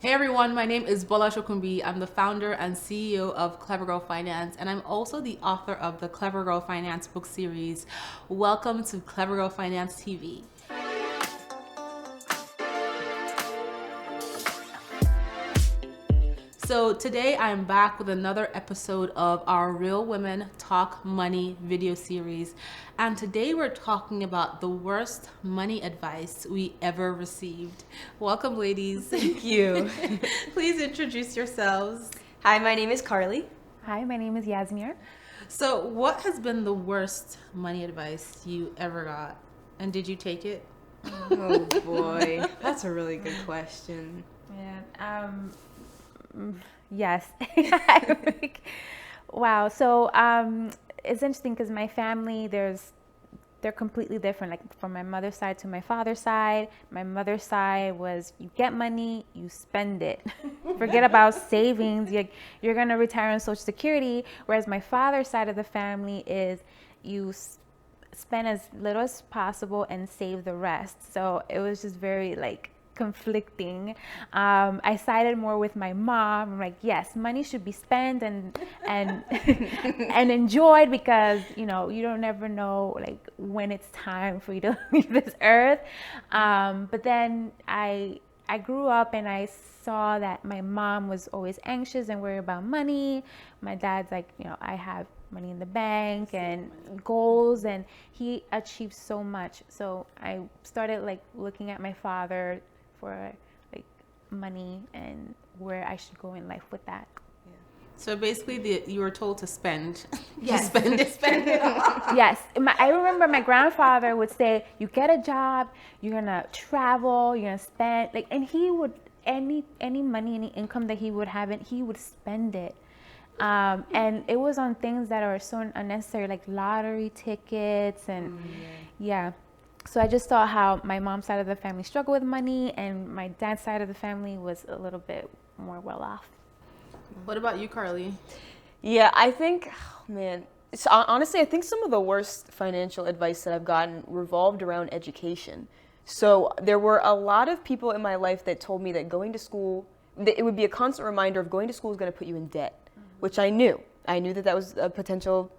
Hey everyone, my name is Bola Shokumbi. I'm the founder and CEO of Clever Girl Finance, and I'm also the author of the Clever Girl Finance book series. Welcome to Clever Girl Finance TV. So today I'm back with another episode of our Real Women Talk Money video series. And today we're talking about the worst money advice we ever received. Welcome, ladies. Thank you. Please introduce yourselves. Hi, my name is Carly. Hi, my name is Yasmir. So what has been the worst money advice you ever got? And did you take it? Oh boy, that's a really good question. Yeah. Yes. Wow. So it's interesting because my family, they're completely different. Like from my mother's side to my father's side. My mother's side was you get money, you spend it. Forget about savings. You're gonna retire on Social Security. Whereas my father's side of the family is you spend as little as possible and save the rest. So it was just very conflicting. I sided more with my mom. I'm like, yes, money should be spent and and enjoyed because you don't never know when it's time for you to leave this earth. But then I grew up and I saw that my mom was always anxious and worried about money. My dad's like, I have money in the bank and goals, and he achieved so much. So I started looking at my father for money and where I should go in life with that. So basically, you were told to spend. Yes. Spend it all. Yes. I remember my grandfather would say, you get a job, you're going to travel, you're going to spend, and he would, any money, any income that he would have, he would spend it. And it was on things that are so unnecessary, like lottery tickets and yeah. So I just saw how my mom's side of the family struggled with money and my dad's side of the family was a little bit more well off. What about you, Carly? Yeah, I think, honestly, I think some of the worst financial advice that I've gotten revolved around education. So there were a lot of people in my life that told me that going to school, that it would be a constant reminder of going to school is going to put you in debt, which I knew. I knew that was a potential,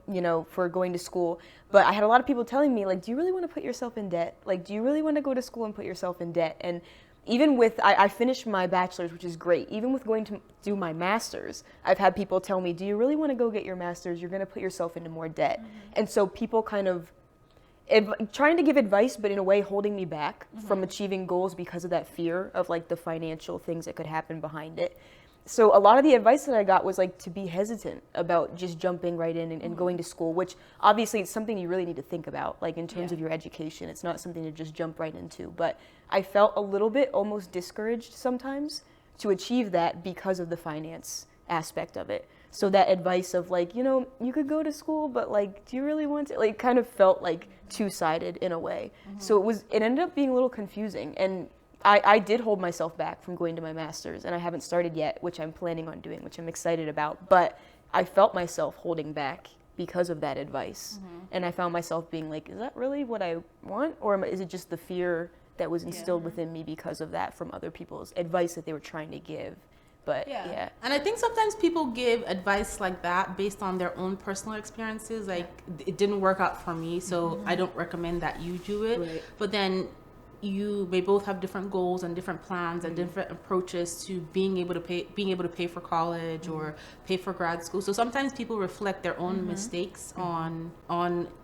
for going to school. But I had a lot of people telling me, do you really want to put yourself in debt? Do you really want to go to school and put yourself in debt? And even with, I finished my bachelor's, which is great. Even with going to do my master's, I've had people tell me, do you really want to go get your master's? You're going to put yourself into more debt. Mm-hmm. And so people kind of trying to give advice, but in a way holding me back from achieving goals because of that fear of the financial things that could happen behind it. So a lot of the advice that I got was to be hesitant about just jumping right in and going to school, which obviously it's something you really need to think about, in terms of your education. It's not something to just jump right into. But I felt a little bit almost discouraged sometimes to achieve that because of the finance aspect of it. So that advice of you could go to school, but do you really want to? Kind of felt two-sided in a way. So it ended up being a little confusing. And I did hold myself back from going to my master's, and I haven't started yet, which I'm planning on doing, which I'm excited about. But I felt myself holding back because of that advice. And I found myself being is that really what I want? Or is it just the fear that was instilled within me because of that from other people's advice that they were trying to give? But yeah. And I think sometimes people give advice like that based on their own personal experiences. It didn't work out for me, so I don't recommend that you do it. Right. But then you may both have different goals and different plans and different approaches to being able to pay for college or pay for grad school. So sometimes people reflect their own mistakes on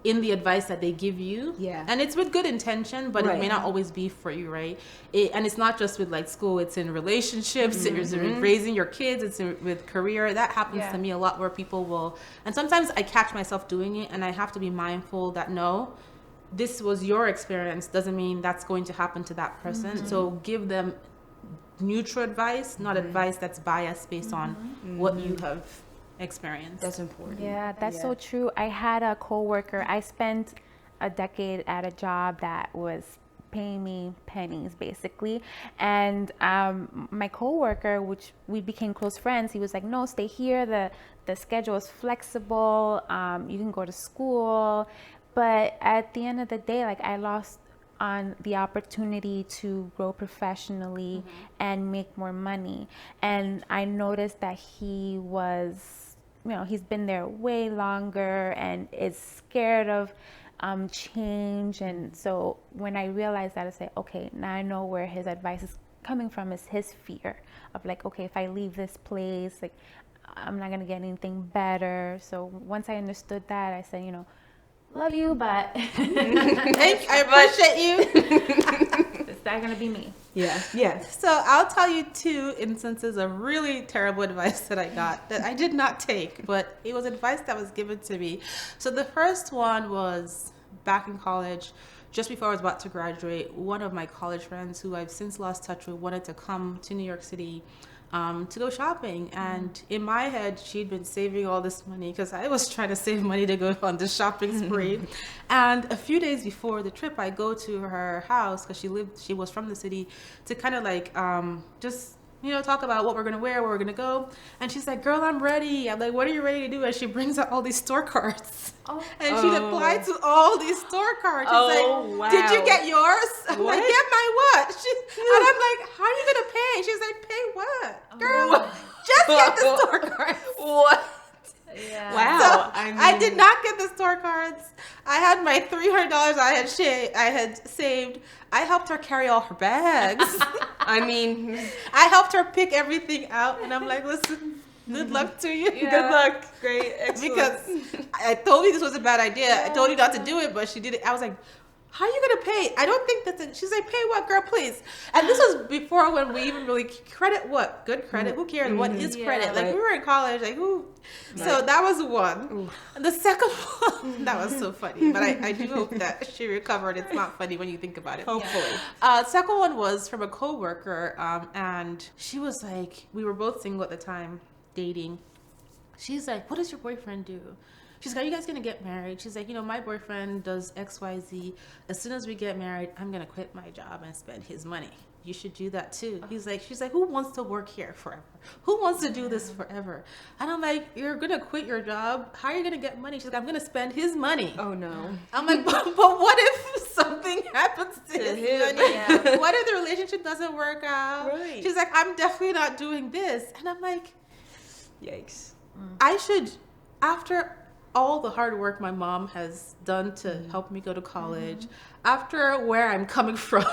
in the advice that they give you. Yeah. And it's with good intention, but it may not always be for you, right? And it's not just with school, it's in relationships, it's in raising your kids, it's with career. That happens to me a lot where people will, and sometimes I catch myself doing it and I have to be mindful that no, this was your experience doesn't mean that's going to happen to that person. So give them neutral advice, not advice that's biased based on what you have experienced. That's important. Yeah, that's so true. I had a coworker. I spent a decade at a job that was paying me pennies basically, and my coworker, which we became close friends, he was like, no, stay here, the schedule is flexible, you can go to school. But at the end of the day, I lost on the opportunity to grow professionally and make more money. And I noticed that he was, he's been there way longer and is scared of change. And so when I realized that, I say, okay, now I know where his advice is coming from, is his fear of like, okay, if I leave this place, like I'm not gonna get anything better. So once I understood that, I said, love you, but I appreciate you. it's not gonna be me. Yeah. So I'll tell you 2 instances of really terrible advice that I got that I did not take, but it was advice that was given to me. So the first one was back in college, just before I was about to graduate. One of my college friends, who I've since lost touch with, wanted to come to New York City to go shopping. And in my head, she'd been saving all this money because I was trying to save money to go on the shopping spree. And a few days before the trip, I go to her house because she was from the city, to kind of like just talk about what we're going to wear, where we're going to go. And she's like, girl, I'm ready. I'm like, what are you ready to do? And she brings out all these store cards. And she applied to all these store cards. She's like, wow. did you get yours? I'm What? like, get my what? And I'm like, how are you going to pay? She's like, pay what? Girl, just get the store cards. What? Yeah. Wow. So I mean, did not get the store cards. I had my $300 I had saved. I helped her carry all her bags. I mean, I helped her pick everything out, and I'm like, listen, good luck to you. good luck. Great. Excellent. Because I told you this was a bad idea. I told you not to do it, but she did it. I was like, how are you going to pay? I don't think that's it. She's like, pay what, girl, please? And this was before when we even really credit what? Good credit? Who cares? What is credit? Like, we were in college. Like, who? So that was one. And the second one, that was so funny. But I do hope that she recovered. It's not funny when you think about it. Hopefully. Second one was from a coworker. And she was like, we were both single at the time, dating. She's like, what does your boyfriend do? She's like, are you guys going to get married? She's like, my boyfriend does XYZ. As soon as we get married, I'm going to quit my job and spend his money. You should do that too. She's like, who wants to work here forever? Who wants to do this forever? And I'm like, you're going to quit your job? How are you going to get money? She's like, I'm going to spend his money. Oh, no. I'm like, but what if something happens to his money? Yeah. What if the relationship doesn't work out? Right. She's like, I'm definitely not doing this. And I'm like, Yikes. I should, after all the hard work my mom has done to help me go to college, after where I'm coming from,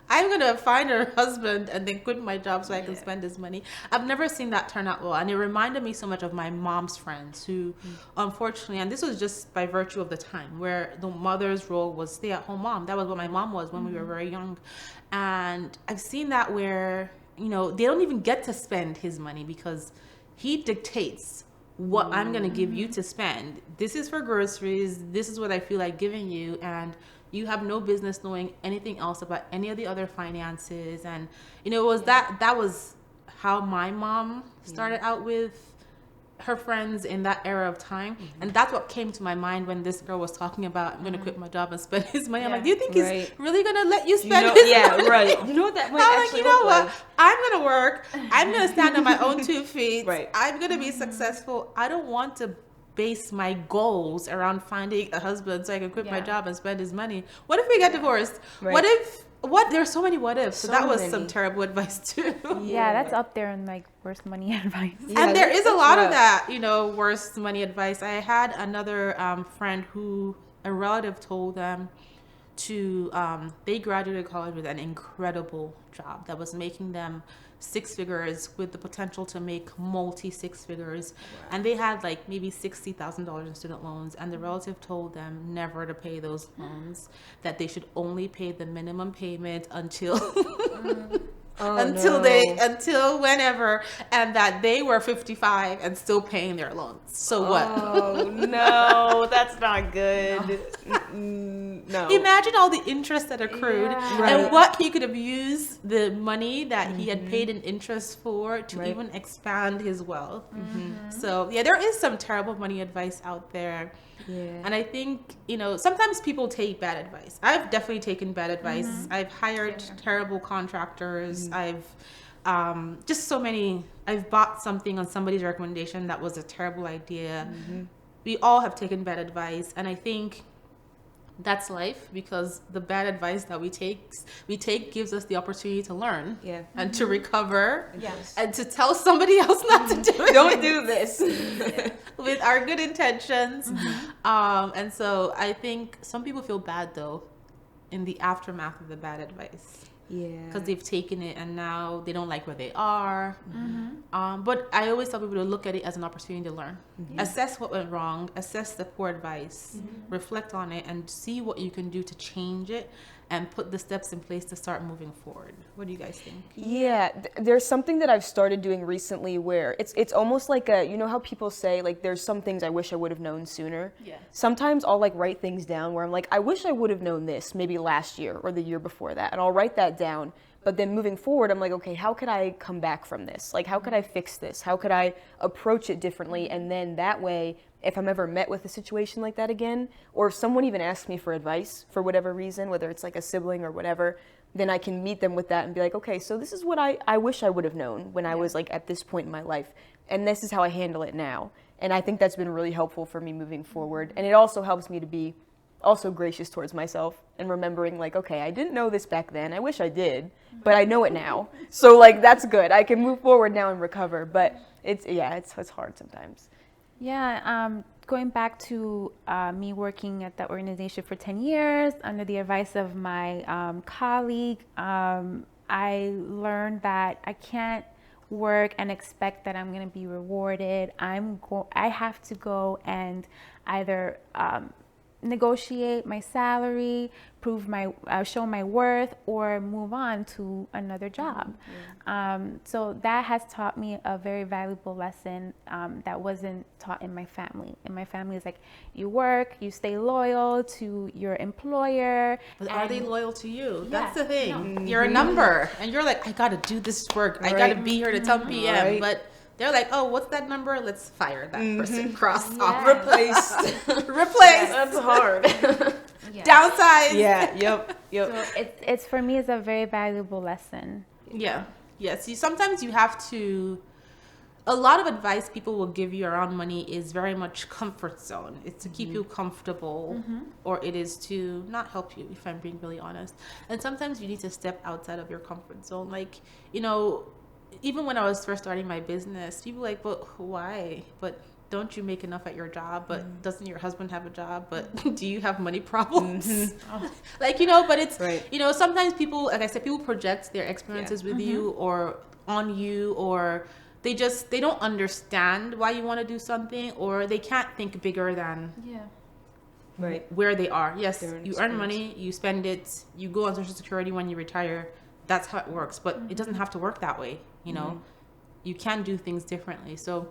I'm going to find her husband and then quit my job so I can spend his money. I've never seen that turn out well. And it reminded me so much of my mom's friends who, unfortunately, and this was just by virtue of the time, where the mother's role was stay-at-home mom. That was what my mom was when we were very young. And I've seen that where, they don't even get to spend his money because he dictates what I'm going to give you to spend. This is for groceries. This is what I feel like giving you. And you have no business knowing anything else about any of the other finances. And, it was that was how my mom started out with her friends in that era of time. And that's what came to my mind when this girl was talking about, I'm going to quit my job and spend his money. I'm like, do you think he's really going to let you spend his money? Right. You know what that might I'm like, actually you know look what? like? I'm going to work. I'm going to stand on my own 2 feet. Right. I'm going to be successful. I don't want to base my goals around finding a husband so I can quit my job and spend his money. What if we get divorced? Right. There's so many what ifs. So that was some terrible advice too. Yeah, that's up there in like worst money advice. Yeah, And there is a lot of rough. that, worst money advice. I had another friend who a relative told them to, they graduated college with an incredible job that was making them 6 figures with the potential to make multi-6 figures. Wow. And they had like maybe $60,000 in student loans. And the relative told them never to pay those loans, that they should only pay the minimum payment until until whenever, and that they were 55 and still paying their loans. So what? Oh no, that's not good. No. Imagine all the interest that accrued and what he could have used the money that he had paid in interest for to even expand his wealth. So there is some terrible money advice out there. Yeah. And I think, sometimes people take bad advice. I've definitely taken bad advice. I've hired terrible contractors. I've I've bought something on somebody's recommendation that was a terrible idea. We all have taken bad advice. And I think that's life, because the bad advice that we take gives us the opportunity to learn and to recover and to tell somebody else not to do it. Don't do this. With our good intentions. And so I think some people feel bad though in the aftermath of the bad advice. Because they've taken it and now they don't like where they are. But I always tell people to look at it as an opportunity to learn. Assess what went wrong, assess the poor advice, reflect on it, and see what you can do to change it and put the steps in place to start moving forward. What do you guys think? Yeah, there's something that I've started doing recently where it's almost like you know how people say like there's some things I wish I would have known sooner. Yeah. Sometimes I'll like write things down where I'm like, I wish I would have known this maybe last year or the year before that, and I'll write that down. But then moving forward, I'm like, okay, how could I come back from this? Like, how could I fix this? How could I approach it differently? And then that way, if I'm ever met with a situation like that again, or if someone even asks me for advice for whatever reason, whether it's like a sibling or whatever, then I can meet them with that and be like, okay, so this is what I wish I would have known when I was like at this point in my life. And this is how I handle it now. And I think that's been really helpful for me moving forward. And it also helps me to be also gracious towards myself and remembering like, okay, I didn't know this back then. I wish I did, but I know it now. So like, that's good. I can move forward now and recover. But it's hard sometimes. Yeah, going back to me working at that organization for 10 years under the advice of my colleague, I learned that I can't work and expect that I'm going to be rewarded. I have to go and either negotiate my salary, show my worth, or move on to another job. So that has taught me a very valuable lesson that wasn't taught in my family. In my family, it's like you work, you stay loyal to your employer. But are they loyal to you? That's the thing. No. You're a number, and you're like, I gotta do this work. I gotta be here to 10 p.m. But they're like, oh, what's that number? Let's fire that person. Cross off. Replaced. Replaced. That's hard. Downsize. Yeah. Yep. So it's for me, it's a very valuable lesson. Yeah. See, sometimes you have to. A lot of advice people will give you around money is very much comfort zone. It's to keep you comfortable, or it is to not help you, if I'm being really honest. And sometimes you need to step outside of your comfort zone. Like, even when I was first starting my business, people were like, but why? But don't you make enough at your job? But doesn't your husband have a job? But do you have money problems? Like, but it's, sometimes people, like I said, people project their experiences with you or on you, or they don't understand why you want to do something, or they can't think bigger than where they are. Yes, you earn money, you spend it, you go on Social Security when you retire. That's how it works, but it doesn't have to work that way. You can do things differently. So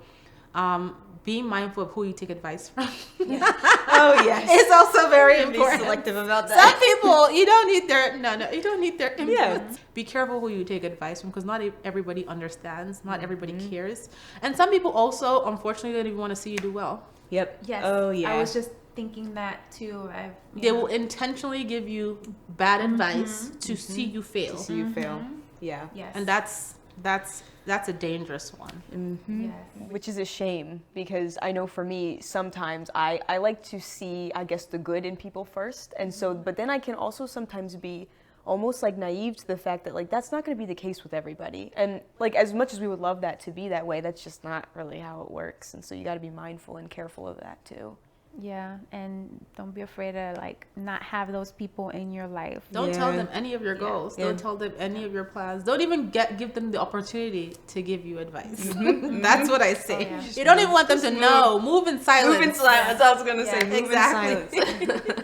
being mindful of who you take advice from. Oh yes, it's also very important. Be selective about that. Some people, you don't need their influence. Be careful who you take advice from, because not everybody understands, not everybody cares, and some people also, unfortunately, don't even want to see you do well. Yep. Yes. Oh yeah. I was just thinking that too. They will intentionally give you bad advice to see you fail. Yeah. Yes. And that's a dangerous one. Yes. Which is a shame, because I know for me, sometimes I like to see, I guess, the good in people first. And so, but then I can also sometimes be almost like naive to the fact that like, that's not going to be the case with everybody. And like, as much as we would love that to be that way, that's just not really how it works. And so you got to be mindful and careful of that too. Yeah, and don't be afraid to like not have those people in your life. Don't tell them any of your goals. Don't tell them any of your plans. Don't even give them the opportunity to give you advice. That's what I say. Oh, yeah. You don't even want them to know. Move in silence. Move in silence. That's what I was gonna say. Move exactly. in silence.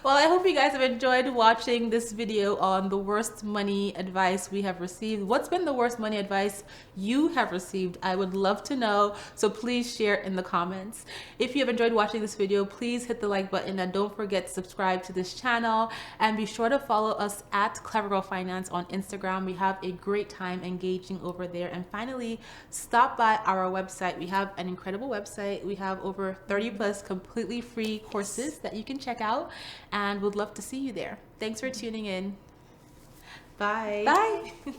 Well, I hope you guys have enjoyed watching this video on the worst money advice we have received. What's been the worst money advice you have received? I would love to know, so please share in the comments. If you have enjoyed watching this video, please hit the like button, and don't forget to subscribe to this channel, and be sure to follow us at Clever Girl Finance on Instagram. We have a great time engaging over there. And finally, stop by our website. We have an incredible website. We have over 30 plus completely free courses that you can check out, and would love to see you there. Thanks for tuning in. Bye. Bye.